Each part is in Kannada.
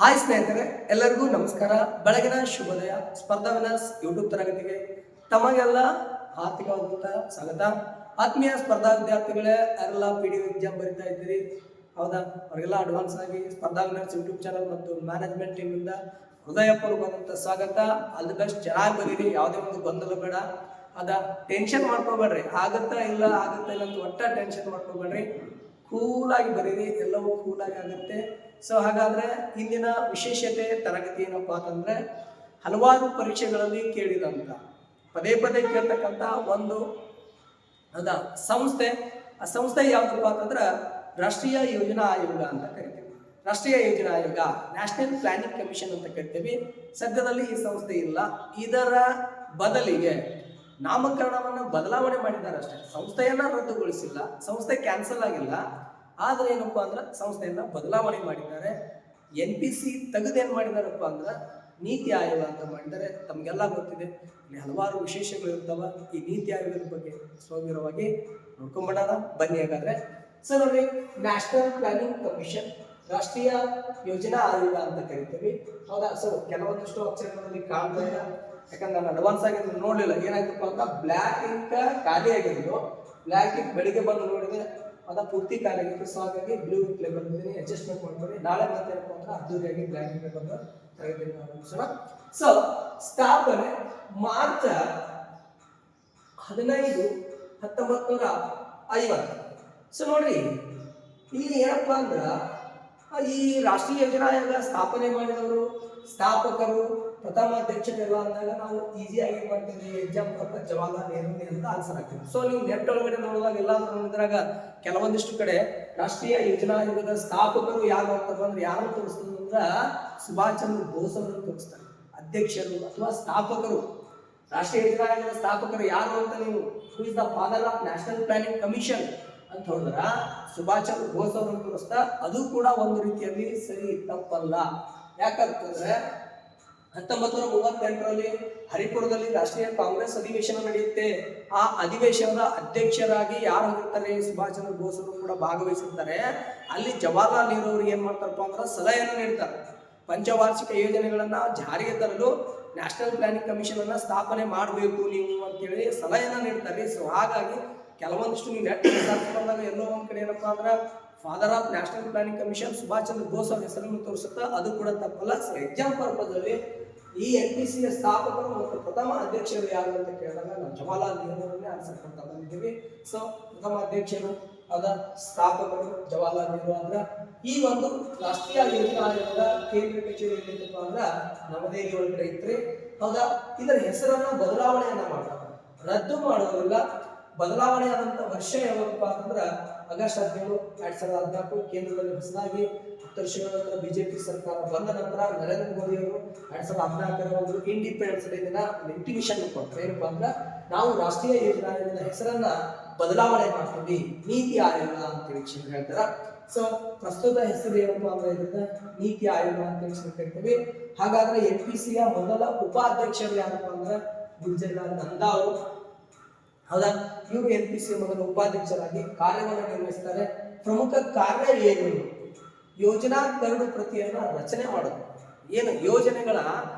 ಹಾಯ್ ಸ್ನೇಹಿತರೆ, ಎಲ್ಲರಿಗೂ ನಮಸ್ಕಾರ. ಬೆಳಗಿನ ಶುಭೋದಯ. ಸ್ಪರ್ಧಾ ವಿನರ್ಸ್ ಯೂಟ್ಯೂಬ್ ತರಗತಿಗೆ ತಮಗೆಲ್ಲ ಆರ್ಥಿಕವಾದಂತಹ ಸ್ವಾಗತ. ಆತ್ಮೀಯ ಸ್ಪರ್ಧಾ ವಿದ್ಯಾರ್ಥಿಗಳೇ, ಯಾರೆಲ್ಲ PDO ಎಕ್ಸಾಮ್ ಬರೀತಾ ಇದ್ದೀರಿ, ಹೌದಾ, ಅವರಿಗೆಲ್ಲ ಅಡ್ವಾನ್ಸ್ ಆಗಿ ಸ್ಪರ್ಧಾ ವಿನರ್ಸ್ ಯೂಟ್ಯೂಬ್ ಚಾನಲ್ ಮತ್ತು ಮ್ಯಾನೇಜ್ಮೆಂಟ್ ಟೀಮ್ ಇಂದ ಹೃದಯಪೂರ್ವಕವಾದಂತಹ ಸ್ವಾಗತ. All the best. ಚೆನ್ನಾಗಿ ಬರೀರಿ, ಯಾವುದೇ ಒಂದು ಗೊಂದಲ ಬೇಡ. ಟೆನ್ಷನ್ ಮಾಡ್ಕೋಬೇಡ್ರಿ. ಆಗುತ್ತಾ ಇಲ್ಲ ಅಂತ ಒಟ್ಟ ಟೆನ್ಷನ್ ಮಾಡ್ಕೋಬೇಡ್ರಿ. ಕೂಲಾಗಿ ಬರೀರಿ, ಎಲ್ಲವೂ ಕೂಲಾಗಿ ಆಗುತ್ತೆ. ಸೊ ಹಾಗಾದ್ರೆ ಇಂದಿನ ವಿಶೇಷತೆ ತರಗತಿ ಏನಪ್ಪಾ ಅಂತಂದ್ರೆ, ಹಲವಾರು ಪರೀಕ್ಷೆಗಳಲ್ಲಿ ಕೇಳಿದಂತ ಪದೇ ಪದೇ ಕೇಳ್ತಕ್ಕಂತ ಒಂದು ಸಂಸ್ಥೆ. ಆ ಸಂಸ್ಥೆ ಯಾವ್ದಪ್ಪ ಅಂತಂದ್ರೆ ರಾಷ್ಟ್ರೀಯ ಯೋಜನಾ ಆಯೋಗ ಅಂತ ಕರಿತೀವಿ. ರಾಷ್ಟ್ರೀಯ ಯೋಜನಾ ಆಯೋಗ, ನ್ಯಾಷನಲ್ ಪ್ಲಾನಿಂಗ್ ಕಮಿಷನ್ ಅಂತ ಕರಿತೀವಿ. ಸದ್ಯದಲ್ಲಿ ಈ ಸಂಸ್ಥೆ ಇಲ್ಲ. ಇದರ ಬದಲಿಗೆ ನಾಮಕರಣವನ್ನು ಬದಲಾವಣೆ ಮಾಡಿದ್ದಾರೆ ಅಷ್ಟೇ. ಸಂಸ್ಥೆಯನ್ನ ರದ್ದುಗೊಳಿಸಿಲ್ಲ, ಸಂಸ್ಥೆ ಕ್ಯಾನ್ಸಲ್ ಆಗಿಲ್ಲ. ಆದ್ರೆ ಏನಪ್ಪಾ ಅಂದ್ರೆ ಸಂಸ್ಥೆಯನ್ನ ಬದಲಾವಣೆ ಮಾಡಿದ್ದಾರೆ. NPC ತೆಗೆದೇನ್ ಮಾಡಿದಾರಪ್ಪ ಅಂದ್ರೆ ನೀತಿ ಆಯೋಗ ಅಂತ ಮಾಡಿದ್ದಾರೆ. ತಮ್ಗೆಲ್ಲ ಗೊತ್ತಿದೆ, ಇಲ್ಲಿ ಹಲವಾರು ವಿಶೇಷಗಳು ಇರ್ತಾವ. ಈ ನೀತಿ ಆಯೋಗದ ಬಗ್ಗೆ ಸವಿವರವಾಗಿ ನೋಡ್ಕೊಂಡ್ಬಿಡೋಣ ಬನ್ನಿ. ಹಾಗಾದ್ರೆ ಸೊ ನೋಡಿ, ನ್ಯಾಷನಲ್ ಪ್ಲಾನಿಂಗ್ ಕಮಿಷನ್, ರಾಷ್ಟ್ರೀಯ ಯೋಜನಾ ಆಯೋಗ ಅಂತ ಕರಿತೀವಿ, ಹೌದಾ. ಸೊ ಕೆಲವೊಂದಿಷ್ಟು ಅಕ್ಷರಗಳಲ್ಲಿ ಕಾಣ್ತಾ ಇಲ್ಲ, ಯಾಕಂದ್ರೆ ನಾನು ಅಡ್ವಾನ್ಸ್ ಆಗಿ ನೋಡ್ಲಿಲ್ಲ. ಏನಾಯ್ತಪ್ಪ ಅಂತ ಬ್ಲ್ಯಾಕ್ ಇಂಕ್ ಖಾಲಿ ಆಗಿದ್ದು, ಬ್ಲ್ಯಾಕ್ ಇಂಕ್ ಬೆಳಿಗ್ಗೆ ಬಂದು ನೋಡಿದೆ, ಪೂರ್ತಿ ಖಾಲಿ ಆಗಿತ್ತು. ಸೊ ಹಾಗಾಗಿ ಬ್ಲೂ ಇಂಕ್ ಬಂದಿದ್ದೀನಿ, ಅಡ್ಜಸ್ಟ್ಮೆಂಟ್ ಮಾಡ್ಕೊಳ್ಳಿ. ನಾಳೆ ಮತ್ತೆ ಏನಪ್ಪ ಅಂದ್ರೆ ಅದ್ದೂರಿಯಾಗಿ ಬ್ಲ್ಯಾಕ್ ಇಂಕ್ ಬಂದು ತರಗತಿಯನ್ನು ಆರಂಭಿಸೋಣ. ಸೊ ಸ್ಥಾಪನೆ ಮಾರ್ಚ್ 15, 1950. ಸೊ ನೋಡ್ರಿ, ಇಲ್ಲಿ ಏನಪ್ಪಾ ಅಂದ್ರ ಈ ರಾಷ್ಟ್ರೀಯ ಯೋಜನಾ ಆಯೋಗ ಸ್ಥಾಪನೆ ಮಾಡಿದವರು, ಸ್ಥಾಪಕರು, ಪ್ರಥಮ ಅಧ್ಯಕ್ಷರೆಲ್ಲ ಅಂದಾಗ ನಾವು ಈಸಿಯಾಗಿ ಮಾಡ್ತೀವಿ. ಎಕ್ಸಾಮ್ ಪರ್ಪಸ್ ಜವಾಹರ್ಲಾಲ್ ನೆಹರು ಅಂತ ಆನ್ಸರ್ ಆಗ್ತೀವಿ. ಸೊ ನೀವು ನೆಟ್ ಒಳಗಡೆ ನೋಡಿದಾಗ ಎಲ್ಲಾದ್ರೂ ನೋಡಿದ್ರಾಗ ಕೆಲವೊಂದಿಷ್ಟು ಕಡೆ ರಾಷ್ಟ್ರೀಯ ಯೋಜನಾ ಆಯೋಗದ ಸ್ಥಾಪಕರು ಯಾರು ಅಂತ ಬಂದ್ರೆ ಯಾರು ತೋರಿಸ್ತಾರೆ ಅಂದ್ರೆ ಸುಭಾಷ್ ಚಂದ್ರ ಬೋಸ್ ಅವರನ್ನು ತೋರಿಸ್ತಾರೆ. ಅಧ್ಯಕ್ಷರು ಅಥವಾ ಸ್ಥಾಪಕರು, ರಾಷ್ಟ್ರೀಯ ಯೋಜನಾ ಆಯೋಗದ ಸ್ಥಾಪಕರು ಯಾರು ಅಂತ ನೀವು who is the father of national planning commission ಅಂತ ಹೇಳಿದ್ರ ಸುಭಾಷ್ ಚಂದ್ರ ಬೋಸ್ ಅವರನ್ನು ತೋರಿಸ್ತಾ. ಅದು ಕೂಡ ಒಂದು ರೀತಿಯಲ್ಲಿ ಸರಿ ತಪ್ಪಲ್ಲ. ಯಾಕಂತಂದ್ರೆ 1938ರಲ್ಲಿ ಹರಿಪುರದಲ್ಲಿ ರಾಷ್ಟ್ರೀಯ ಕಾಂಗ್ರೆಸ್ ಅಧಿವೇಶನ ನಡೆಯುತ್ತೆ. ಆ ಅಧಿವೇಶನದ ಅಧ್ಯಕ್ಷರಾಗಿ ಯಾರು ಆಗಿರ್ತಾರೆ, ಸುಭಾಷ್ ಚಂದ್ರ ಬೋಸ್ ಅವರು ಕೂಡ ಭಾಗವಹಿಸಿರ್ತಾರೆ. ಅಲ್ಲಿ ಜವಾಹರ್ಲಾಲ್ ನೆಹರು ಅವರು ಏನ್ ಮಾಡ್ತಾರಪ್ಪ ಅಂದ್ರೆ ಸಲಹೆಯನ್ನು ನೀಡ್ತಾರೆ. ಪಂಚವಾರ್ಷಿಕ ಯೋಜನೆಗಳನ್ನ ಜಾರಿಗೆ ತರಲು ನ್ಯಾಷನಲ್ ಪ್ಲಾನಿಂಗ್ ಕಮಿಷನ್ ಅನ್ನ ಸ್ಥಾಪನೆ ಮಾಡಬೇಕು ನೀವು ಅಂತೇಳಿ ಸಲಹೆಯನ್ನ ನೀಡ್ತಾರೆ. ಸೊ ಹಾಗಾಗಿ ಕೆಲವೊಂದಿಷ್ಟು ನೀವು ನೆಟ್ ಬಂದಾಗ ಎಲ್ಲೋ ಒಂದ್ ಕಡೆ ಏನಪ್ಪಾ ಅಂದ್ರೆ father of national planning commission Subhash Chandra Bose ಅವರ ಹೆಸರನ್ನು ತೋರಿಸುತ್ತಾ, ಅದು ಕೂಡ ತಪ್ಪಲ್ಲ. ಸೊ ಎಕ್ಸಾಮ್ ಪರ್ಪಸ್ ಅಲ್ಲಿ ಈ NPC ಯ ಸ್ಥಾಪಕರು ಮತ್ತು ಪ್ರಥಮ ಅಧ್ಯಕ್ಷರು ಯಾರು ಅಂತ ಕೇಳಿದಾಗ ನಾವು ಜವಾಹರ್ಲಾಲ್ ನೆಹರು ಆನ್ಸರ್ ಕೊಡ್ತಾ ಬಂದಿದ್ದೀವಿ. ಸೊ ಪ್ರಥಮ ಅಧ್ಯಕ್ಷರು ಸ್ಥಾಪಕರು ಜವಾಹರ್ಲಾಲ್ ನೆಹರು ಅಂದ್ರ ಈ ಒಂದು ರಾಷ್ಟ್ರೀಯ ಯೋಜನಾ ಆಯೋಗದ ಕೇಂದ್ರ ಕಚೇರಿ ಎಲ್ಲಿದ್ದಪ್ಪ ಅಂದ್ರ ನವದೆಹಲಿ ಒಳಗಡೆ ಇತ್ರಿ, ಹೌದಾ. ಇದರ ಹೆಸರನ್ನ ಬದಲಾವಣೆಯನ್ನ ಮಾಡ್ತಾರೆ, ರದ್ದು ಮಾಡೋದಿಲ್ಲ. ಬದಲಾವಣೆ ಆದಂತ ವರ್ಷ ಯಾವಾಗಪ್ಪ ಅಂತಂದ್ರ ಆಗಸ್ಟ್ 17, 2014 ಕೇಂದ್ರದಲ್ಲಿ ಹೊಸದಾಗಿ 10 ವರ್ಷಗಳ ನಂತರ ಬಿಜೆಪಿ ಸರ್ಕಾರ ಬಂದ ನಂತರ ನರೇಂದ್ರ ಮೋದಿ ಅವರು 2014 ಇಂಡಿಪೆಂಡೆನ್ಸ್ ಡೇ ದಿನ ಇಂಟಿಮೇಷನ್ ಕೊಡ್ತಾರೆ. ಏನಪ್ಪಾ ಅಂದ್ರೆ ನಾವು ರಾಷ್ಟ್ರೀಯ ಯೋಜನಾ ಆಯೋಗದ ಹೆಸರನ್ನ ಬದಲಾವಣೆ ಮಾಡ್ತೀವಿ, ನೀತಿ ಆಯೋಗ ಅಂತ ಹೇಳ್ತಾರ. ಸೊ ಪ್ರಸ್ತುತ ಹೆಸರು ಏನಪ್ಪಾ ಅಂದ್ರೆ ಇದನ್ನ ನೀತಿ ಆಯೋಗ ಅಂತ ಕರಿತೀವಿ. ಹಾಗಾದ್ರೆ NPC ಯ ಮೊದಲ ಉಪಾಧ್ಯಕ್ಷರು ಯಾರಪ್ಪ ಅಂದ್ರೆ ಗುಲ್ಜರ್ಲಾಲ್ ನಂದಾ ಅವರು, ಹೌದಾ. ಇವರು NPC ಮೊದಲ ಉಪಾಧ್ಯಕ್ಷರಾಗಿ ಕಾರ್ಯವನ್ನು ನಿರ್ವಹಿಸ್ತಾರೆ. ಪ್ರಮುಖ ಕಾರ್ಯ ಏನು? ಯೋಜನಾ ಕರಡು ಪ್ರತಿಯನ್ನ ರಚನೆ ಮಾಡೋದು. ಏನು ಯೋಜನೆಗಳ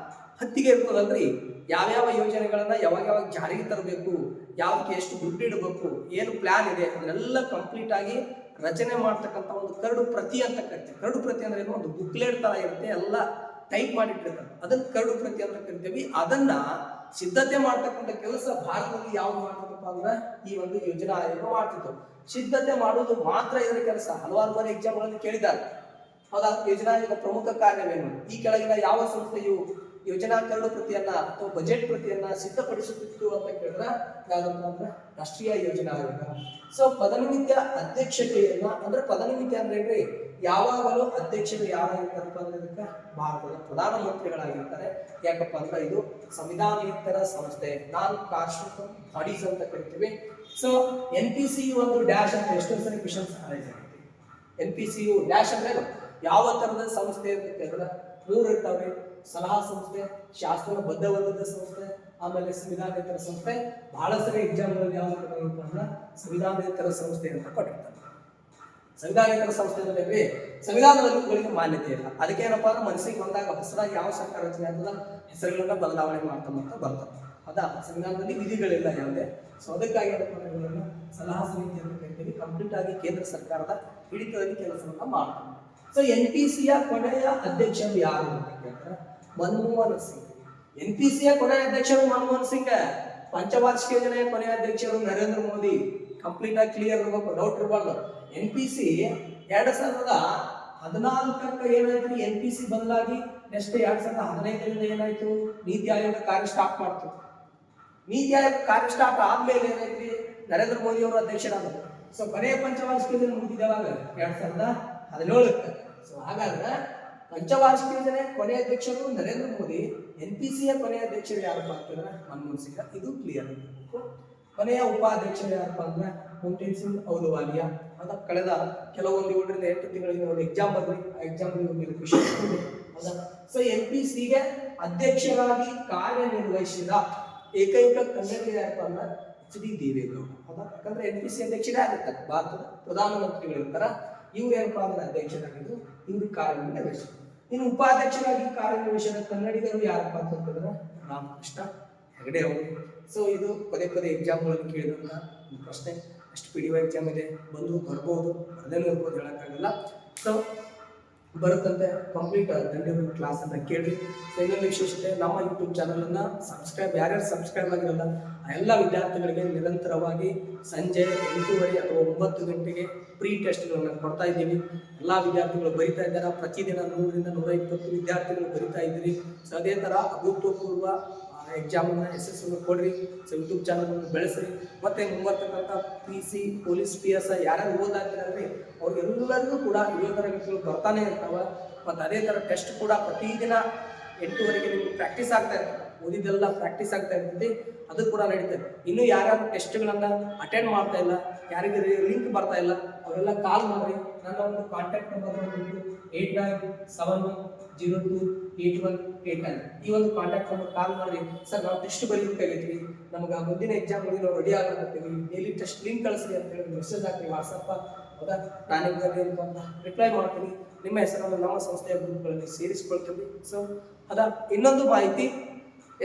ಹತ್ತಿಗೆ ಇರ್ತದಲ್ರಿ, ಯಾವ್ಯಾವ ಯೋಜನೆಗಳನ್ನ ಯಾವಾಗ ಜಾರಿಗೆ ತರಬೇಕು, ಯಾವಕ್ಕೆ ಎಷ್ಟು ದುಡ್ಡು ಇಡಬೇಕು, ಏನು ಪ್ಲಾನ್ ಇದೆ, ಅದನ್ನೆಲ್ಲ ಕಂಪ್ಲೀಟ್ ಆಗಿ ರಚನೆ ಮಾಡ್ತಕ್ಕಂಥ ಒಂದು ಕರಡು ಪ್ರತಿ ಅಂತ ಕರಿತೀವಿ. ಕರಡು ಪ್ರತಿ ಅಂದ್ರೆ ಏನು, ಒಂದು ಬುಕ್ಲೆಟ್ ತರ ಇರುತ್ತೆ, ಎಲ್ಲ ಟೈಪ್ ಮಾಡಿಟ್ಟಿರ್ತಾರೆ, ಅದನ್ನ ಕರಡು ಪ್ರತಿ ಅಂತ ಕರಿತೀವಿ. ಅದನ್ನ ಸಿದ್ಧತೆ ಮಾಡ್ತಕ್ಕಂಥ ಕೆಲಸ ಭಾರತದಲ್ಲಿ ಯಾವ್ದು ಮಾಡ್ತಕ್ಕಪ್ಪ ಅಂದ್ರೆ ಈ ಒಂದು ಯೋಜನಾ ಆಯೋಗ ಮಾಡ್ತಿತ್ತು. ಸಿದ್ಧತೆ ಮಾಡುವುದು ಮಾತ್ರ ಇದರ ಕೆಲಸ. ಹಲವಾರು ಬಾರಿ ಎಕ್ಸಾಮ್ಗಳಲ್ಲಿ ಕೇಳಿದ್ದಾರೆ, ಹೌದಾ. ಯೋಜನಾ ಆಯೋಗ ಪ್ರಮುಖ ಕಾರ್ಯವೇನು? ಈ ಕೆಳಗಿನ ಯಾವ ಸಂಸ್ಥೆಯು ಯೋಜನಾ ಕರಡು ಪ್ರತಿಯನ್ನ ಅಥವಾ ಬಜೆಟ್ ಪ್ರತಿಯನ್ನ ಸಿದ್ಧಪಡಿಸುತ್ತಿತ್ತು ಅಂತ ಕೇಳಿದ್ರೆ ಯಾವ್ದಪ್ಪ ಅಂದ್ರೆ ರಾಷ್ಟ್ರೀಯ ಯೋಜನಾ ಆಯೋಗ. ಸೊ ಪದನಿಮಿತ್ಯ ಅಧ್ಯಕ್ಷತೆಯನ್ನ ಅಂದ್ರೆ ಪದನಿಮಿತ್ಯ ಅಂದ್ರೆ ಏನ್ರಿ, ಯಾವಾಗಲೂ ಅಧ್ಯಕ್ಷರು ಯಾರಾಗಿರ್ತಾರಪ್ಪ ಅಂದ್ರೆ ಇದಕ್ಕೆ ಭಾರತದ ಪ್ರಧಾನಮಂತ್ರಿಗಳಾಗಿರ್ತಾರೆ. ಯಾಕಪ್ಪ ಅಂದ್ರೆ ಇದು ಸಂವಿಧಾನೇತರ ಸಂಸ್ಥೆ, ನಾನ್ ಕಾನ್ಸ್ಟಿಟ್ಯೂಷನಲ್ ಬಾಡೀಸ್ ಅಂತ ಕರಿತೀವಿ. ಸೊ NPC ಒಂದು ಡ್ಯಾಶ್ ಅಂತ ಎಷ್ಟೋ ಸರಿ ಕ್ವೆಶ್ಚನ್ಸ್ ಆಗಿದೆ. NPC ಡ್ಯಾಶ್ ಅಂದ್ರೆ ಯಾವ ತರದ ಸಂಸ್ಥೆ ಅಂತ ಕೇಳಿದ್ರೆ 3 ಇರ್ತಾವ್ರಿ: ಸಲಹಾ ಸಂಸ್ಥೆ, ಶಾಸನ ಬದ್ಧವಲ್ಲದ ಸಂಸ್ಥೆ, ಆಮೇಲೆ ಸಂವಿಧಾನೇತರ ಸಂಸ್ಥೆ. ಬಹಳ ಸರಿ ಎಕ್ಸಾಮ್ಗಳಲ್ಲಿ ಯಾವ್ದು ಅಂದ್ರೆ ಸಂವಿಧಾನೇತರ ಸಂಸ್ಥೆ ಅಂತ ಕೊಟ್ಟಿರ್ತಾರೆ. ಸಂವಿಧಾನೇತರ ಸಂಸ್ಥೆ ಅಂತೇಳಿ ಸಂವಿಧಾನದಲ್ಲಿ ಇವುಗಳಿಗೆ ಮಾನ್ಯತೆ ಇಲ್ಲ. ಅದಕ್ಕೆ ಏನಪ್ಪಾ ಅಂದ್ರೆ ಮನಸ್ಸಿಗೆ ಬಂದಾಗ ಹೊಸದಾಗಿ ಯಾವ ಸರ್ಕಾರ ರಚನೆ ಆಗ್ತದ ಹೆಸರುಗಳನ್ನ ಬದಲಾವಣೆ ಮಾಡ್ತಾ ಬರ್ತಾರೆ. ಹೌದಾ, ಸಂವಿಧಾನದಲ್ಲಿ ವಿಧಿಗಳಿಲ್ಲ ಯಾವುದೇ. ಸೊ ಅದಕ್ಕಾಗಿ ಏನಪ್ಪ ಅಂದ್ರೆ ಇವುಗಳನ್ನ ಸಲಹಾ ಸಮಿತಿ ಅಂತ ಕರಿತೀವಿ. ಕಂಪ್ಲೀಟ್ ಆಗಿ ಕೇಂದ್ರ ಸರ್ಕಾರದ ಹಿಡಿತದಲ್ಲಿ ಕೆಲಸವನ್ನ ಮಾಡ್ತಾರೆ. ಸೊ NPCಯ ಕೊನೆಯ ಅಧ್ಯಕ್ಷರು ಯಾರು ಅಂತ ಕೇಳಿದ್ರೆ ಮನಮೋಹನ್ ಸಿಂಗ್. NPCಯ ಕೊನೆಯ ಅಧ್ಯಕ್ಷರು ಮನಮೋಹನ್ ಸಿಂಗ್. ಪಂಚವಾರ್ಷಿಕ ಯೋಜನೆಯ ಕೊನೆಯ ಅಧ್ಯಕ್ಷರು ನರೇಂದ್ರ ಮೋದಿ. ಕಂಪ್ಲೀಟ್ ಆಗಿ ಕ್ಲಿಯರ್ ಇರಬೇಕು, ಡೌಟ್ ಇರಬಾರ್ದು. NPC 2014 ಏನಾಯ್ತು, NPC ಬದಲಾಗಿ ನೆಕ್ಸ್ಟ್ 2015 ಏನಾಯ್ತು, ನೀತಿ ಆಯೋಗ ಕಾರ್ಯ ಸ್ಟಾರ್ಟ್ ಮಾಡ್ತು. ನೀತಿ ಆಯೋಗ ಕಾರ್ಯ ಸ್ಟಾರ್ಟ್ ಆದ್ಮೇಲೆ ಏನೈತಿ, ನರೇಂದ್ರ ಮೋದಿ ಅವರು ಅಧ್ಯಕ್ಷರಾದರು. ಸೊ ಕೊನೆಯ ಪಂಚವಾರ್ಷಿಕ ಯೋಜನೆ ಮುಗಿದಿದ್ದಾವಾಗ 2017. ಸೊ ಹಾಗಾದ್ರೆ ಪಂಚವಾರ್ಷಿಕ ಯೋಜನೆ ಕೊನೆಯ ಅಧ್ಯಕ್ಷರು ನರೇಂದ್ರ ಮೋದಿ, NPCಯ ಕೊನೆಯ ಅಧ್ಯಕ್ಷರು ಯಾರಪ್ಪ ಅಂತಂದ್ರೆ ಮನಮೋಹನ್ ಸಿಂಗ್. ಇದು ಕ್ಲಿಯರ್ ಆಗಬೇಕು. ಕೊನೆಯ ಉಪಾಧ್ಯಕ್ಷರು ಯಾರಪ್ಪ ಅಂದ್ರೆ ಮುಮ್ತಾಜ್ ಸಿಂಗ್ ಅಹಲುವಾಲಿಯಾ. ಅಂತ ಕಳೆದ ಕೆಲವೊಂದು 7 ರಿಂದ 8 ತಿಂಗಳಿಂದ ಒಂದು ಎಕ್ಸಾಮ್ ಬಂದ್ರಿ, ಆ ಎಕ್ಸಾಮ್ ಖುಷಿ. ಹೌದಾ. ಸೊ NPCಗೆ ಅಧ್ಯಕ್ಷರಾಗಿ ಕಾರ್ಯನಿರ್ವಹಿಸಿದ ಏಕೈಕ ಕನ್ನಡಿಗ ಯಾರಪ್ಪ ಅಂದ್ರೆ HD ದೇವೇಗೌಡ. ಹೌದಾ, ಯಾಕಂದ್ರೆ NPC ಅಧ್ಯಕ್ಷರೇ ಆಗಿರ್ತಾರೆ, ಭಾರತದ ಪ್ರಧಾನಮಂತ್ರಿಗಳು ಇರ್ತಾರ. ಇವ್ರು ಏನಪ್ಪ ಅಂದ್ರೆ ಅಧ್ಯಕ್ಷರಾಗಿದ್ದು, ಇವ್ರು ಕಾರ್ಯನಿರ್ವಹಿಸಿದ್ರು. ಇನ್ನು ಉಪಾಧ್ಯಕ್ಷರಾಗಿ ಕಾರ್ಯನಿರ್ವಹಿಸಿದ ಕನ್ನಡಿಗರು ಯಾರಪ್ಪ ಅಂತಂದ್ರೆ ರಾಮಕೃಷ್ಣ ಹೆಗಡೆ ಅವರು. ಸೊ ಇದು ಪದೇ ಪದೇ ಎಕ್ಸಾಮ್ಗಳಲ್ಲಿ ಕೇಳಿದಂತ ಒಂದು ಪ್ರಶ್ನೆ. ಅಷ್ಟು PDO ಎಕ್ಸಾಮ್ ಇದೆ, ಬಂದು ಬರ್ಬೋದು, ಬರ್ದೇನೂ ಇರ್ಬೋದು, ಹೇಳಕ್ಕಾಗಲ್ಲ. ಸೊ ಬರುತ್ತಂತೆ ಕಂಪ್ಲೀಟ್ ದಂಡಿನ ಕ್ಲಾಸ್ ಅಂತ ಕೇಳಿ. ಸೊ ಇನ್ನೊಂದು ವಿಶೇಷತೆ, ನಮ್ಮ ಯೂಟ್ಯೂಬ್ ಚಾನಲನ್ನ ಸಬ್ಸ್ಕ್ರೈಬ್, ಯಾರ್ಯಾರು ಸಬ್ಸ್ಕ್ರೈಬ್ ಆಗಿರಲ್ಲ ಆ ಎಲ್ಲ ವಿದ್ಯಾರ್ಥಿಗಳಿಗೆ ನಿರಂತರವಾಗಿ ಸಂಜೆ 8:30 ಅಥವಾ 9 ಗಂಟೆಗೆ ಪ್ರೀ ಟೆಸ್ಟ್ಗಳನ್ನು ಕೊಡ್ತಾ ಇದ್ದೀವಿ. ಎಲ್ಲ ವಿದ್ಯಾರ್ಥಿಗಳು ಬರಿತಾ ಇದ್ದಾರೆ. ಪ್ರತಿದಿನ 100 ರಿಂದ 120 ವಿದ್ಯಾರ್ಥಿಗಳು ಬರಿತಾ ಇದ್ದೀರಿ. ಸೊ ಅದೇ ಥರ ಅಭೂತಪೂರ್ವ ಎಕ್ಸಾಮನ್ನು ಯಶಸ್ಸನ್ನು ಕೊಡ್ರಿ. ಸೊ ಯೂಟ್ಯೂಬ್ ಚಾನಲನ್ನು ಬೆಳೆಸ್ರಿ. ಮತ್ತೆ ಮುಂಬರ್ತಕ್ಕಂಥ PC, ಪೊಲೀಸ್, PS ಯಾರ್ಯಾರು ಓದಾಗ್ತಿರಲ್ರಿ ಅವ್ರಿಗೆಲ್ಲರಿಗೂ ಕೂಡ ಇದೇ ಥರ ವಿಷಯಗಳು ಬರ್ತಾನೆ ಇರ್ತಾವ. ಮತ್ತು ಅದೇ ಥರ ಟೆಸ್ಟ್ ಕೂಡ ಪ್ರತಿದಿನ 8:00 ನಿಮ್ಗೆ ಪ್ರಾಕ್ಟೀಸ್ ಆಗ್ತಾ ಇರ್ತದೆ. ಓದಿದ್ದೆಲ್ಲ ಪ್ರಾಕ್ಟೀಸ್ ಆಗ್ತಾ ಇರ್ತೈತಿ, ಅದು ಕೂಡ ನಡೀತದೆ. ಇನ್ನು ಯಾರ್ಯಾರು ಟೆಸ್ಟ್ಗಳನ್ನು ಅಟೆಂಡ್ ಮಾಡ್ತಾ ಇಲ್ಲ, ಯಾರಿಗೆ ಲಿಂಕ್ ಬರ್ತಾ ಇಲ್ಲ, ಅವರೆಲ್ಲ ಕಾಲ್ ಮಾಡಿರಿ. ನನ್ನ ಒಂದು ಕಾಂಟ್ಯಾಕ್ಟ್ ನಂಬರ್ ಬಂದ್ಬಿಟ್ಟು 8971028189. ಈ ಒಂದು ಕಾಂಟ್ಯಾಕ್ಟ್ ನಂಬರ್ ಕಾಲ್ ಮಾಡಿ, ಸರ್ ನಾವು ಟೆಸ್ಟ್ ಬರೀಬೇಕಾಗೈತಿ, ನಮ್ಗೆ ಮುಂದಿನ ಎಕ್ಸಾಮ್ಗೆ ನಾವು ರೆಡಿ ಆಗತ್ತೀವಿ, ಡೈಲಿ ಟೆಸ್ಟ್ ಲಿಂಕ್ ಕಳಿಸ್ರಿ ಅಂತ ಹೇಳಿ ಮೆಸೇಜ್ ಹಾಕಿ ವಾಟ್ಸಪ್ಪ. ಹೌದಾ, ನಾನು ಏನಪ್ಪ ಅಂತ ರಿಪ್ಲೈ ಮಾಡ್ತೀನಿ. ನಿಮ್ಮ ಹೆಸರನ್ನು ನಮ್ಮ ಸಂಸ್ಥೆಯ ಗ್ರೂಪ್ಗಳಲ್ಲಿ ಸೇರಿಸ್ಕೊಳ್ತೀವಿ. ಸೊ ಅದಾ ಇನ್ನೊಂದು ಮಾಹಿತಿ,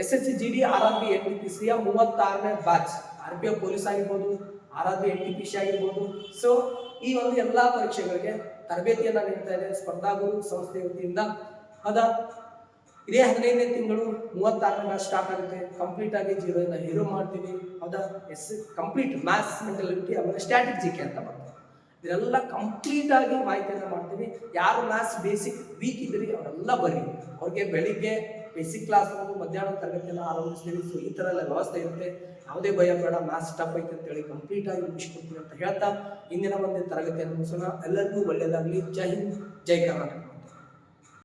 SSC GD RRB NTPCಯ 36ನೇ ಬ್ಯಾಚ್, RPF ಪೊಲೀಸ್ ಆಗಿರ್ಬೋದು, RRB NTPC ಆಗಿರ್ಬೋದು. ಸೊ ಈ ಒಂದು ಎಲ್ಲಾ ಪರೀಕ್ಷೆಗಳಿಗೆ ತರಬೇತಿಯನ್ನ ನೀಡ್ತಾ ಇದೆ ಸ್ಪರ್ಧಾಗುರು ಸಂಸ್ಥೆ ವತಿಯಿಂದ. ಅದ ಇದೇ 15ನೇ ತಿಂಗಳು 36ನೇ ಬ್ಯಾಚ್ ಸ್ಟಾರ್ಟ್ ಆಗುತ್ತೆ. ಕಂಪ್ಲೀಟ್ ಆಗಿ 0 ಇಂದ ಹೀರೋ ಮಾಡ್ತೀವಿ. ಹೌದಾ, ಕಂಪ್ಲೀಟ್ ಮ್ಯಾಥ್ಸ್, ಮೆಂಟಾಲಿಟಿ, ಆಮೇಲೆ ಸ್ಟ್ರಾಟಜಿಕ್ ಅಂತ ಬರ್ತದೆ. ಇದೆಲ್ಲ ಕಂಪ್ಲೀಟ್ ಆಗಿ ಮಾಹಿತಿಯನ್ನ ಮಾಡ್ತೀವಿ. ಯಾರು ಮ್ಯಾಥ್ಸ್ ಬೇಸಿಕ್ ವೀಕ್ ಇದ್ರಿ ಅವರೆಲ್ಲ ಬರ್ರಿ. ಅವ್ರಿಗೆ ಬೆಳಿಗ್ಗೆ ಬೇಸಿಕ್ ಕ್ಲಾಸ್ ಮಧ್ಯಾಹ್ನ ತರಗತಿಯನ್ನು ಆರಂಭಿಸ್ತೀವಿ. ಸೊ ಈ ಥರ ಎಲ್ಲ ವ್ಯವಸ್ಥೆ ಇರುತ್ತೆ. ಯಾವುದೇ ಭಯ ಬೇಡ, ಮ್ಯಾಥ್ಸ್ ಟಫ್ ಐತೆ ಅಂತೇಳಿ ಕಂಪ್ಲೀಟ್ ಆಗಿ ಮುಗಿಸ್ಕೊಡ್ತೀವಿ ಅಂತ ಹೇಳ್ತಾ ಇಂದಿನ ಒಂದು ತರಗತಿಯನ್ನು ಮುಗಿಸೋಣ. ಎಲ್ಲರಿಗೂ ಒಳ್ಳೆಯದಾಗಲಿ. ಜೈ ಹಿಂದ್, ಜೈ ಕರ್ನಾಟಕ.